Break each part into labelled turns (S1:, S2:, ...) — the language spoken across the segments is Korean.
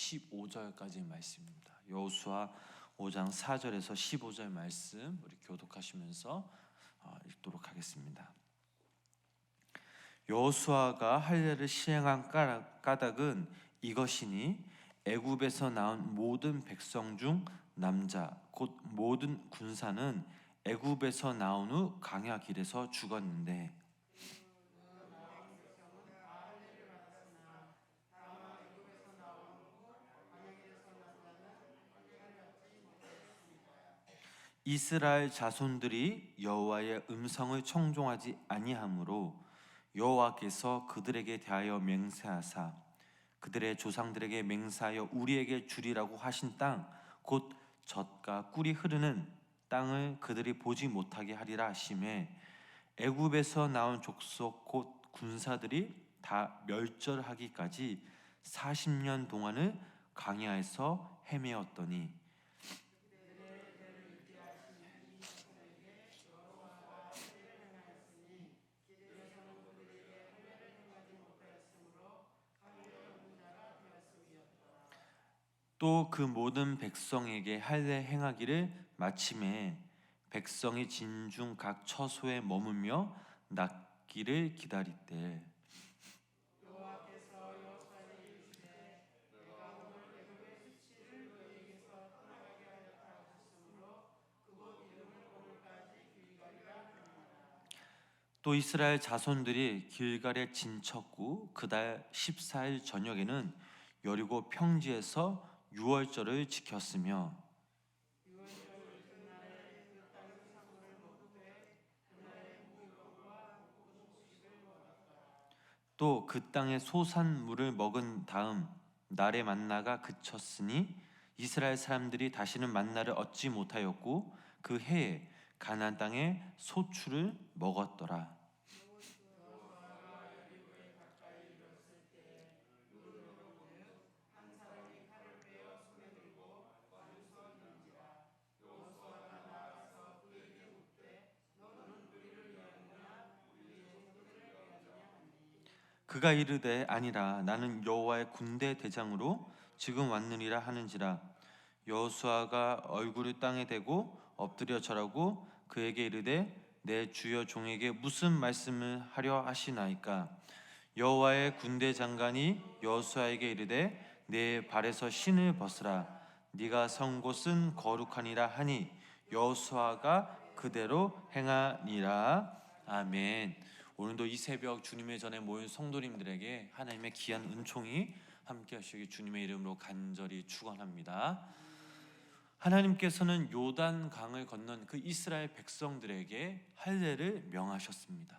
S1: 15절까지 말씀입니다. 여호수아 5장 4절에서 15절 말씀 우리 교독하시면서 읽도록 하겠습니다. 여호수아가 할례를 시행한 까닭은 이것이니 애굽에서 나온 모든 백성 중 남자 곧 모든 군사는 애굽에서 나온 후 광야 길에서 죽었는데 이스라엘 자손들이 여호와의 음성을 청종하지 아니하므로 여호와께서 그들에게 대하여 맹세하사 그들의 조상들에게 맹세하여 우리에게 주리라고 하신 땅 곧 젖과 꿀이 흐르는 땅을 그들이 보지 못하게 하리라 하시매 애굽에서 나온 족속 곧 군사들이 다 멸절하기까지 40년 동안을 광야에서 헤매었더니 또 그 모든 백성에게 할례 행하기를 마침에 백성이 진중 각 처소에 머무며 낫기를 기다리되 또 이스라엘 자손들이 길갈에 진쳤고 그달 14일 저녁에는 여리고 평지에서 유월절을 지켰으며 또 그 땅의 소산물을 먹은 다음 날의 만나가 그쳤으니 이스라엘 사람들이 다시는 만나를 얻지 못하였고 그 해에 가나안 땅의 소출을 먹었더라. 그가 이르되 아니라 나는 여호와의 군대 대장으로 지금 왔느니라 하는지라. 여호수아가 얼굴을 땅에 대고 엎드려 절하고 그에게 이르되 내 주여 종에게 무슨 말씀을 하려 하시나이까. 여호와의 군대 장관이 여호수아에게 이르되 내 발에서 신을 벗으라. 네가 선 곳은 거룩하니라 하니 여호수아가 그대로 행하니라. 아멘. 오늘도 이 새벽 주님의 전에 모인 성도님들에게 하나님의 귀한 은총이 함께 하시기 주님의 이름으로 간절히 축원합니다. 하나님께서는 요단 강을 건넌 그 이스라엘 백성들에게 할례를 명하셨습니다.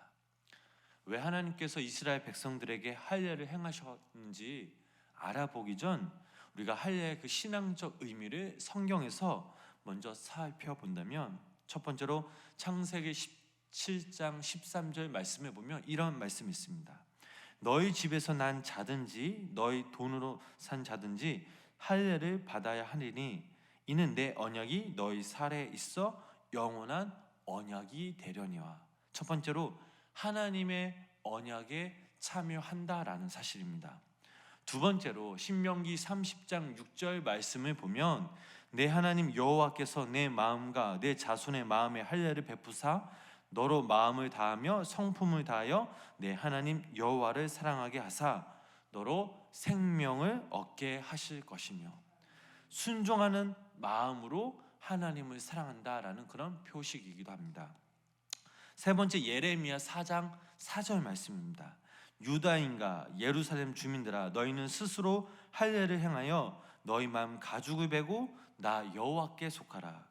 S1: 왜 하나님께서 이스라엘 백성들에게 할례를 행하셨는지 알아보기 전 우리가 할례의 그 신앙적 의미를 성경에서 먼저 살펴본다면 첫 번째로 창세기 7장 13절 말씀에 보면 이런 말씀이 있습니다. 너희 집에서 난 자든지 너희 돈으로 산 자든지 할례를 받아야 하리니 이는 내 언약이 너희 살에 있어 영원한 언약이 되려니와. 첫 번째로 하나님의 언약에 참여한다라는 사실입니다. 두 번째로 신명기 30장 6절 말씀을 보면 내 하나님 여호와께서 내 마음과 내 자손의 마음에 할례를 베푸사 너로 마음을 다하며 성품을 다하여 내 하나님 여호와를 사랑하게 하사 너로 생명을 얻게 하실 것이며, 순종하는 마음으로 하나님을 사랑한다라는 그런 표식이기도 합니다. 세 번째 예레미야 4장 4절 말씀입니다. 유다인과 예루살렘 주민들아 너희는 스스로 할례를 행하여 너희 마음 가죽을 베고 나 여호와께 속하라.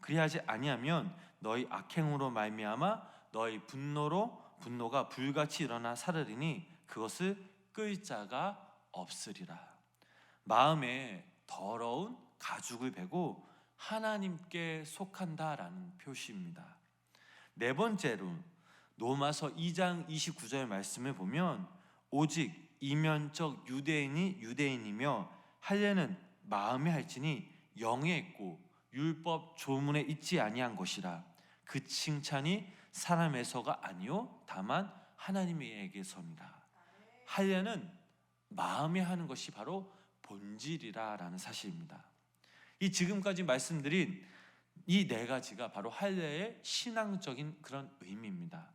S1: 그리하지 아니하면 너희 악행으로 말미암아 너희 분노가 불같이 일어나 사르리니 그것을 끌 자가 없으리라. 마음에 더러운 가죽을 베고 하나님께 속한다라는 표시입니다. 네 번째로 로마서 2장 29절 말씀을 보면 오직 이면적 유대인이 유대인이며 할례는 마음에 할지니 영에 있고 율법 조문에 있지 아니한 것이라. 그 칭찬이 사람에서가 아니요 다만 하나님에게서니라. 할례는 마음에 하는 것이 바로 본질이라라는 사실입니다. 이 지금까지 말씀드린 이 네 가지가 바로 할례의 신앙적인 그런 의미입니다.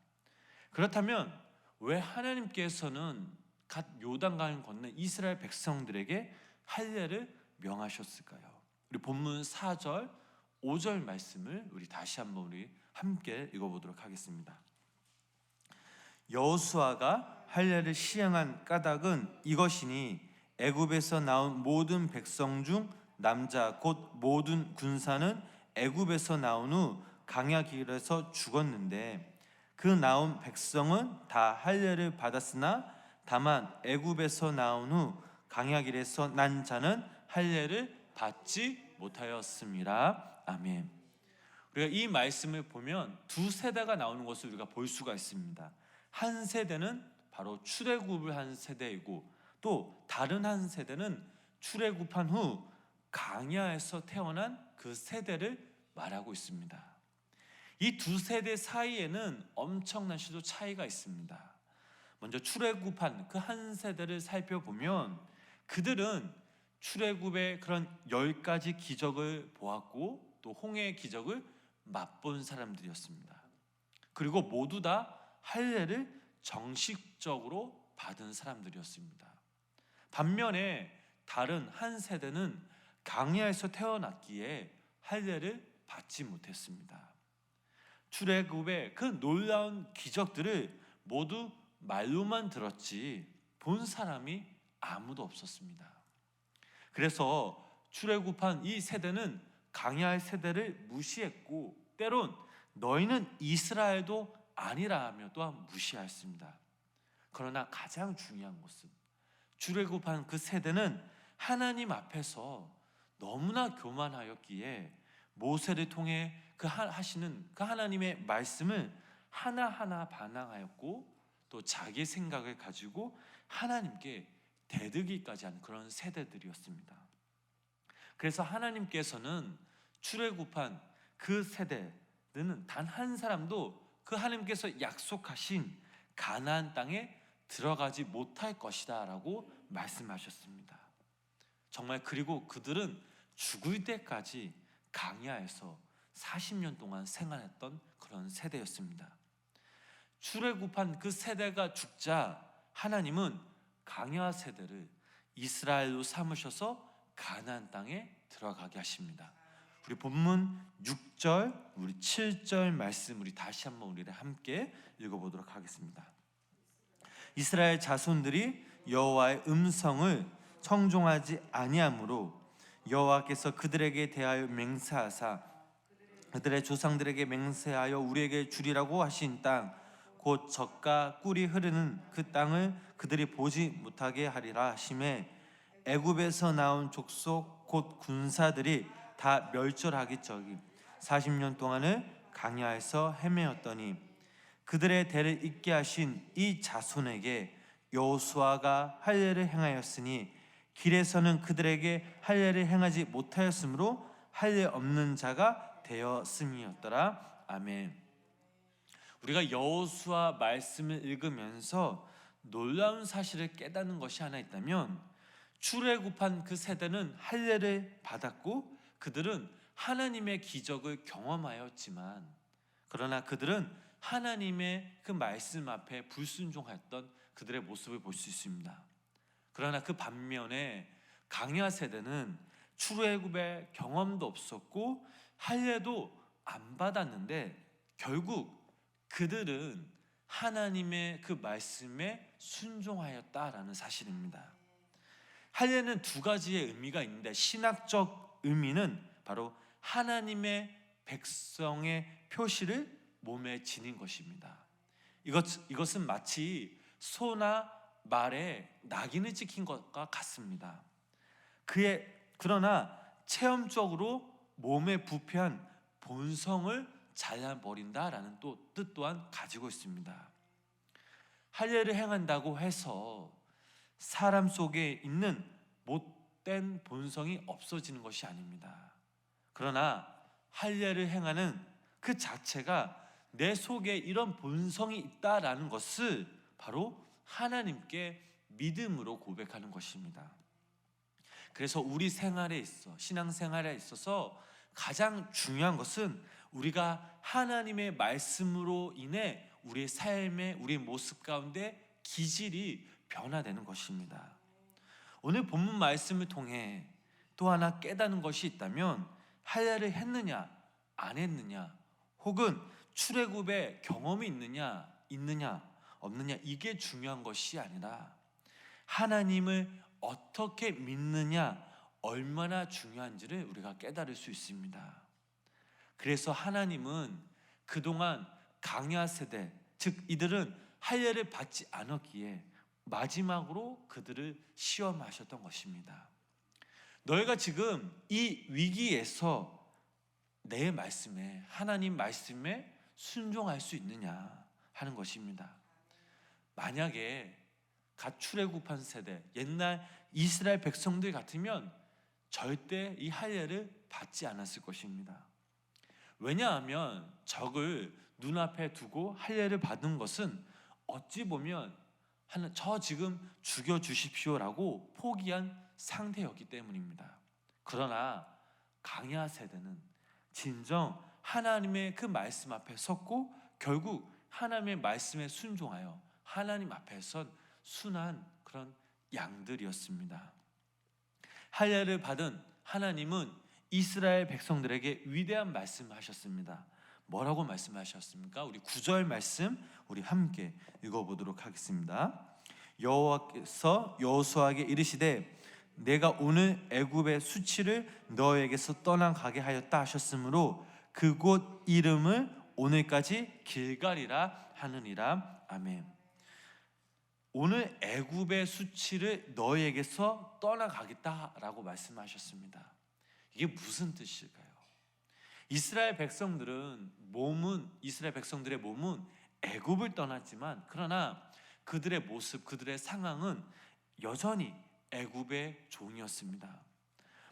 S1: 그렇다면 왜 하나님께서는 갓 요단강을 건넌 이스라엘 백성들에게 할례를 명하셨을까요? 우리 본문 4절, 5절 말씀을 우리 다시 한번 우리 함께 읽어보도록 하겠습니다. 여호수아가 할례를 시행한 까닭은 이것이니 애굽에서 나온 모든 백성 중 남자 곧 모든 군사는 애굽에서 나온 후 강야 길에서 죽었는데 그 나온 백성은 다 할례를 받았으나 다만 애굽에서 나온 후 강야 길에서 난 자는 할례를 받지 못하였습니다. 아멘. 우리가 이 말씀을 보면 두 세대가 나오는 것을 우리가 볼 수가 있습니다. 한 세대는 바로 출애굽을 한 세대이고 또 다른 한 세대는 출애굽한 후 강야에서 태어난 그 세대를 말하고 있습니다. 이 두 세대 사이에는 엄청난 시도 차이가 있습니다. 먼저 출애굽한 그 한 세대를 살펴보면 그들은 출애굽의 그런 10가지 기적을 보았고 또 홍해의 기적을 맛본 사람들이었습니다. 그리고 모두 다 할례를 정식적으로 받은 사람들이었습니다. 반면에 다른 한 세대는 강야에서 태어났기에 할례를 받지 못했습니다. 출애굽의 그 놀라운 기적들을 모두 말로만 들었지 본 사람이 아무도 없었습니다. 그래서 출애굽한 이 세대는 강야의 세대를 무시했고 때론 너희는 이스라엘도 아니라 하며 또한 무시하였습니다. 그러나 가장 중요한 것은 출애굽한 그 세대는 하나님 앞에서 너무나 교만하였기에 모세를 통해 하시는 그 하나님의 말씀을 하나하나 반항하였고 또 자기 생각을 가지고 하나님께 대들기까지 한 그런 세대들이었습니다. 그래서 하나님께서는 출애굽한 그 세대는 단 한 사람도 그 하나님께서 약속하신 가나안 땅에 들어가지 못할 것이다 라고 말씀하셨습니다. 정말 그리고 그들은 죽을 때까지 강야에서 40년 동안 생활했던 그런 세대였습니다. 출애굽한 그 세대가 죽자 하나님은 강야 세대를 이스라엘로 삼으셔서 가나안 땅에 들어가게 하십니다. 우리 본문 6절, 우리 7절 말씀 우리 다시 한번 우리를 함께 읽어보도록 하겠습니다. 이스라엘 자손들이 여호와의 음성을 청종하지 아니하므로 여호와께서 그들에게 대하여 맹세하사 그들의 조상들에게 맹세하여 우리에게 주리라고 하신 땅 곧 젖과 꿀이 흐르는 그 땅을 그들이 보지 못하게 하리라 하심에 애굽에서 나온 족속 곧 군사들이 다 멸절하기 전에 40년 동안을 강야에서 헤매었더니 그들의 대를 잇게 하신 이 자손에게 여호수아가 할례를 행하였으니 길에서는 그들에게 할례를 행하지 못하였으므로 할례 없는 자가 되었음이었더라. 아멘. 우리가 여호수아 말씀을 읽으면서 놀라운 사실을 깨닫는 것이 하나 있다면 출애굽한 그 세대는 할례를 받았고 그들은 하나님의 기적을 경험하였지만 그러나 그들은 하나님의 그 말씀 앞에 불순종했던 그들의 모습을 볼 수 있습니다. 그러나 그 반면에 강야 세대는 출애굽의 경험도 없었고 할례도 안 받았는데 결국 그들은 하나님의 그 말씀에 순종하였다라는 사실입니다. 할례는 두 가지의 의미가 있는데 신학적 의미는 바로 하나님의 백성의 표시를 몸에 지닌 것입니다. 이것은 마치 소나 말에 낙인을 찍힌 것과 같습니다. 그러나 체험적으로 몸에 부패한 본성을 잘라버린다라는 또 뜻 또한 가지고 있습니다. 할례를 행한다고 해서 사람 속에 있는 못된 본성이 없어지는 것이 아닙니다. 그러나 할례를 행하는 그 자체가 내 속에 이런 본성이 있다라는 것을 바로 하나님께 믿음으로 고백하는 것입니다.
S2: 그래서 우리 생활에 있어, 신앙생활에 있어서 가장 중요한 것은 우리가 하나님의 말씀으로 인해 우리의 삶의 우리의 모습 가운데 기질이 변화되는 것입니다. 오늘 본문 말씀을 통해 또 하나 깨닫는 것이 있다면 할례를 했느냐 안 했느냐, 혹은 출애굽의 경험이 있느냐 없느냐, 이게 중요한 것이 아니라 하나님을 어떻게 믿느냐, 얼마나 중요한지를 우리가 깨달을 수 있습니다. 그래서 하나님은 그동안 강야 세대, 즉 이들은 할례를 받지 않았기에 마지막으로 그들을 시험하셨던 것입니다. 너희가 지금 이 위기에서 내 말씀에, 하나님 말씀에 순종할 수 있느냐 하는 것입니다. 만약에 갓 출애굽한 세대, 옛날 이스라엘 백성들 같으면 절대 이 할례를 받지 않았을 것입니다. 왜냐하면 적을 눈앞에 두고 할례를 받은 것은 어찌 보면 저 지금 죽여주십시오라고 포기한 상태였기 때문입니다. 그러나 강야 세대는 진정 하나님의 그 말씀 앞에 섰고 결국 하나님의 말씀에 순종하여 하나님 앞에 선 순한 그런 양들이었습니다. 할례를 받은 하나님은 이스라엘 백성들에게 위대한 말씀을 하셨습니다. 뭐라고 말씀하셨습니까? 우리 9절 말씀 우리 함께 읽어보도록 하겠습니다. 여호와께서 여호수아에게 이르시되 내가 오늘 애굽의 수치를 너에게서 떠나가게 하였다 하셨으므로 그곳 이름을 오늘까지 길갈이라 하느니라. 아멘. 오늘 애굽의 수치를 너에게서 떠나가겠다라고 말씀하셨습니다. 이게 무슨 뜻일까요? 이스라엘 백성들의 몸은 애굽을 떠났지만 그러나 그들의 모습, 그들의 상황은 여전히 애굽의 종이었습니다.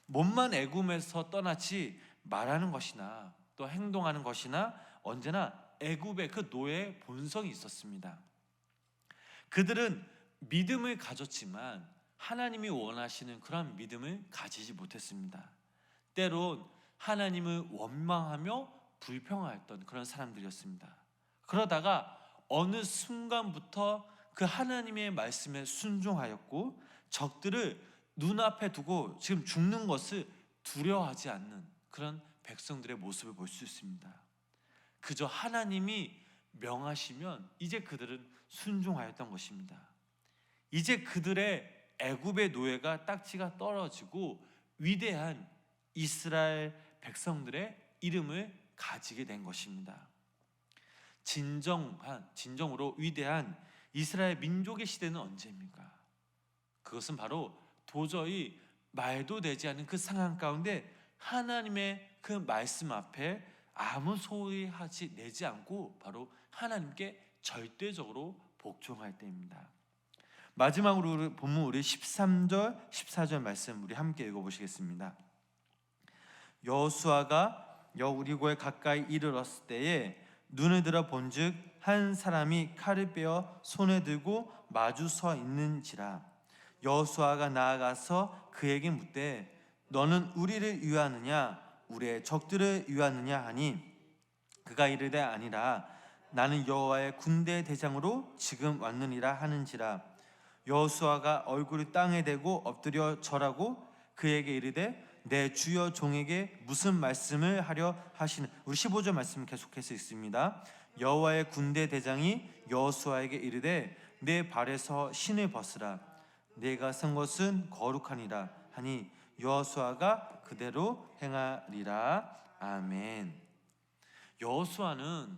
S2: 몸만 애굽에서 떠났지 말하는 것이나 또 행동하는 것이나 언제나 애굽의 그 노예의 본성이 있었습니다. 그들은 믿음을 가졌지만 하나님이 원하시는 그런 믿음을 가지지 못했습니다. 때론 하나님을 원망하며 불평하였던 그런 사람들이었습니다. 그러다가 어느 순간부터 그 하나님의 말씀에 순종하였고 적들을 눈앞에 두고 지금 죽는 것을 두려워하지 않는 그런 백성들의 모습을 볼 수 있습니다. 그저 하나님이 명하시면 이제 그들은 순종하였던 것입니다. 이제 그들의 애굽의 노예가 딱지가 떨어지고 위대한 이스라엘 백성들의 이름을 가지게 된 것입니다. 진정으로 위대한 이스라엘 민족의 시대는 언제입니까? 그것은 바로 도저히 말도 되지 않는 그 상황 가운데 하나님의 그 말씀 앞에 아무 소리 내지 않고 바로 하나님께 절대적으로 복종할 때입니다. 마지막으로 본문 우리 13절 14절 말씀 우리 함께 읽어보시겠습니다. 여호수아가 여리고에 가까이 이르렀을 때에 눈을 들어 본즉 한 사람이 칼을 빼어 손에 들고 마주 서 있는지라. 여호수아가 나아가서 그에게 묻되 너는 우리를 위하느냐 우리의 적들을 위하느냐 하니 그가 이르되 아니라 나는 여호와의 군대 대장으로 지금 왔느니라 하는지라. 여호수아가 얼굴을 땅에 대고 엎드려 절하고 그에게 이르되 내 주여 종에게 무슨 말씀을 하려 하시는. 우리 15절 말씀 계속해서 있습니다. 여호와의 군대 대장이 여호수아에게 이르되 내 발에서 신을 벗으라 내가 쓴 것은 거룩하니라 하니 여호수아가 그대로 행하리라. 아멘. 여호수아는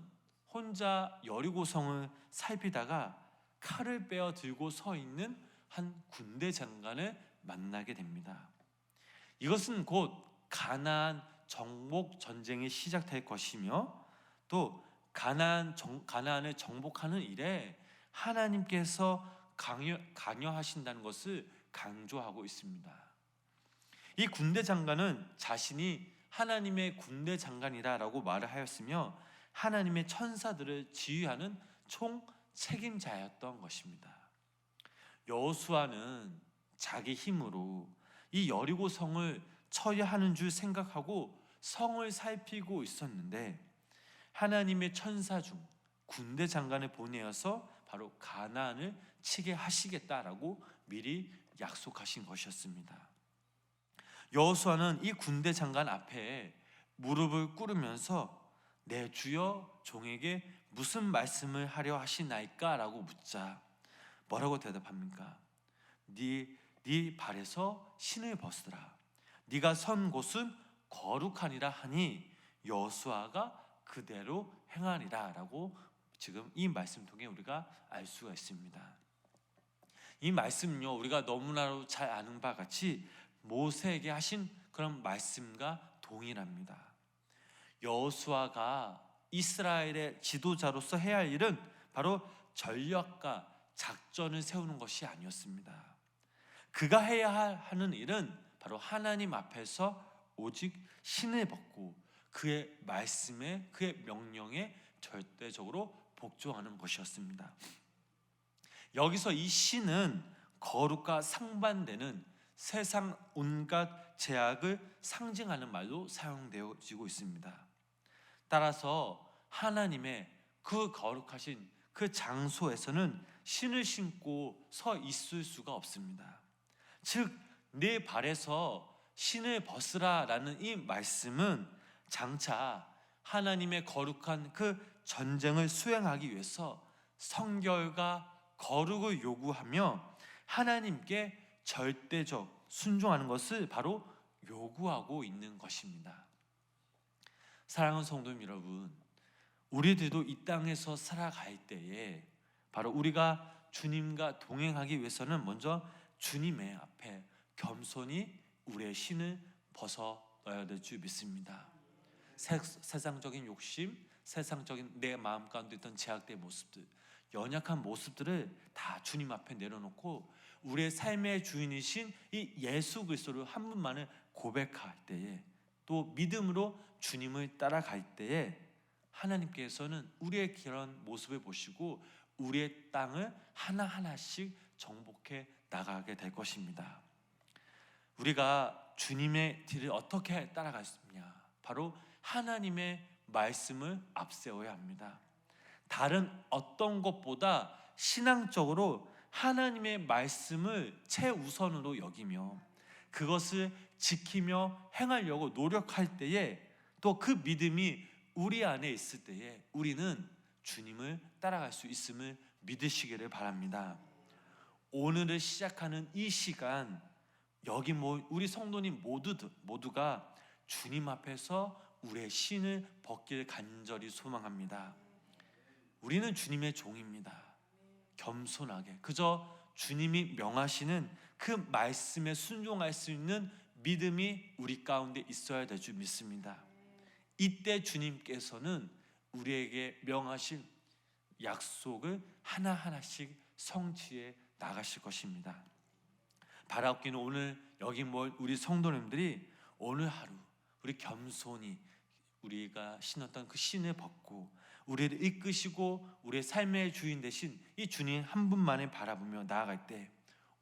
S2: 혼자 여리고성을 살피다가 칼을 빼어 들고 서 있는 한 군대 장관을 만나게 됩니다. 이것은 곧 가나안 정복 전쟁이 시작될 것이며 또 가나안을 정복하는 일에 하나님께서 관여하신다는 것을 강조하고 있습니다. 이 군대 장관은 자신이 하나님의 군대 장관이라고 말을 하였으며 하나님의 천사들을 지휘하는 총 책임자였던 것입니다. 여호수아는 자기 힘으로 이 여리고 성을 처리하는 줄 생각하고 성을 살피고 있었는데 하나님의 천사 중 군대 장관을 보내어서 바로 가나안을 치게 하시겠다라고 미리 약속하신 것이었습니다. 여호수아는 이 군대 장관 앞에 무릎을 꿇으면서 내 주여 종에게 무슨 말씀을 하려 하시나이까라고 묻자 뭐라고 대답합니까? 네 발에서 신을 벗으라. 네가 선 곳은 거룩하니라 하니 여호수아가 그대로 행하리라라고 지금 이 말씀 통해 우리가 알 수가 있습니다. 이 말씀은요 우리가 너무나도 잘 아는 바 같이 모세에게 하신 그런 말씀과 동일합니다. 여호수아가 이스라엘의 지도자로서 해야 할 일은 바로 전략과 작전을 세우는 것이 아니었습니다. 그가 해야 하는 일은 바로 하나님 앞에서 오직 신을 벗고 그의 말씀에 그의 명령에 절대적으로 복종하는 것이었습니다. 여기서 이 신은 거룩과 상반되는 세상 온갖 제약을 상징하는 말로 사용되어지고 있습니다. 따라서 하나님의 그 거룩하신 그 장소에서는 신을 신고 서 있을 수가 없습니다. 즉, 내 발에서 신을 벗으라 라는 이 말씀은 장차 하나님의 거룩한 그 전쟁을 수행하기 위해서 성결과 거룩을 요구하며 하나님께 절대적 순종하는 것을 바로 요구하고 있는 것입니다. 사랑하는 성도님 여러분, 우리들도 이 땅에서 살아갈 때에 바로 우리가 주님과 동행하기 위해서는 먼저 주님의 앞에 겸손히 우리의 신을 벗어넣어야 될 줄 믿습니다. 세상적인 욕심, 세상적인 내 마음 가운데 있던 제약된 모습들, 연약한 모습들을 다 주님 앞에 내려놓고 우리의 삶의 주인이신 이 예수 그리스도를 한 분만을 고백할 때에 또 믿음으로 주님을 따라갈 때에 하나님께서는 우리의 그런 모습을 보시고 우리의 땅을 하나하나씩 정복해 나가게 될 것입니다. 우리가 주님의 뒤를 어떻게 따라갈 수 있냐? 바로 하나님의 말씀을 앞세워야 합니다. 다른 어떤 것보다 신앙적으로 하나님의 말씀을 최우선으로 여기며 그것을 지키며 행하려고 노력할 때에 또 그 믿음이 우리 안에 있을 때에 우리는 주님을 따라갈 수 있음을 믿으시기를 바랍니다. 오늘을 시작하는 이 시간 여기 우리 성도님 모두가 주님 앞에서 우리의 신을 벗길 간절히 소망합니다. 우리는 주님의 종입니다. 겸손하게 그저 주님이 명하시는 그 말씀에 순종할 수 있는 믿음이 우리 가운데 있어야 될 줄 믿습니다. 이때 주님께서는 우리에게 명하신 약속을 하나하나씩 성취해 나가실 것입니다. 바라옵기는 오늘 여기 우리 성도님들이 오늘 하루 우리 겸손히 우리가 신었던 그 신을 벗고 우리를 이끄시고 우리의 삶의 주인 되신 이 주님 한 분만을 바라보며 나아갈 때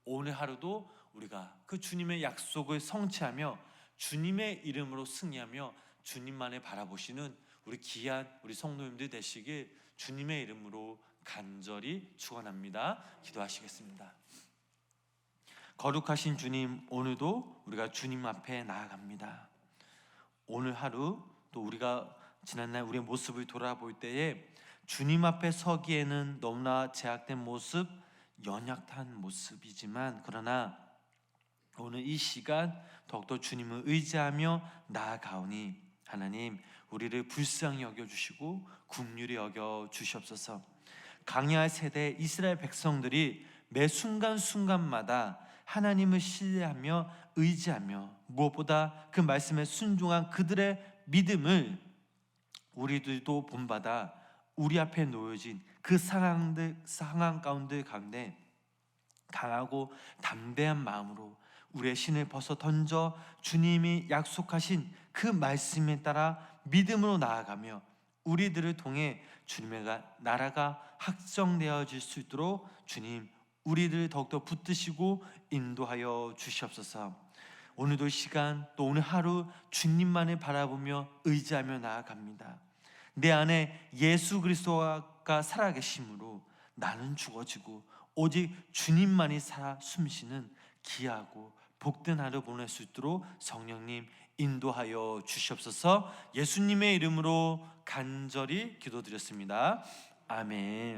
S2: 오늘 하루도 우리가 그 주님의 약속을 성취하며 주님의 이름으로 승리하며 주님만을 바라보시는 우리 귀한 우리 성도님들 되시길 주님의 이름으로 간절히 축원합니다. 기도하시겠습니다. 거룩하신 주님, 오늘도 우리가 주님 앞에 나아갑니다. 오늘 하루 또 우리가 지난날 우리의 모습을 돌아볼 때에 주님 앞에 서기에는 너무나 제약된 모습, 연약한 모습이지만 그러나 오늘 이 시간 더욱더 주님을 의지하며 나아가오니 하나님 우리를 불쌍히 여겨주시고 긍휼히 여겨주시옵소서. 강야 세대 이스라엘 백성들이 매 순간순간마다 하나님을 신뢰하며 의지하며 무엇보다 그 말씀에 순종한 그들의 믿음을 우리들도 본받아 우리 앞에 놓여진 그 상황 가운데 강하고 담대한 마음으로 우리의 신을 벗어 던져 주님이 약속하신 그 말씀에 따라 믿음으로 나아가며 우리들을 통해 주님의 나라가 확정되어질 수 있도록 주님 우리들을 더욱더 붙드시고 인도하여 주시옵소서.
S1: 오늘도 이 시간 또 오늘 하루 주님만을 바라보며 의지하며 나아갑니다. 내 안에 예수 그리스도가 살아계심으로 나는 죽어지고 오직 주님만이 살아 숨쉬는 귀하고 복된 하루 보낼 수 있도록 성령님 인도하여 주시옵소서. 예수님의 이름으로 간절히 기도드렸습니다. 아멘.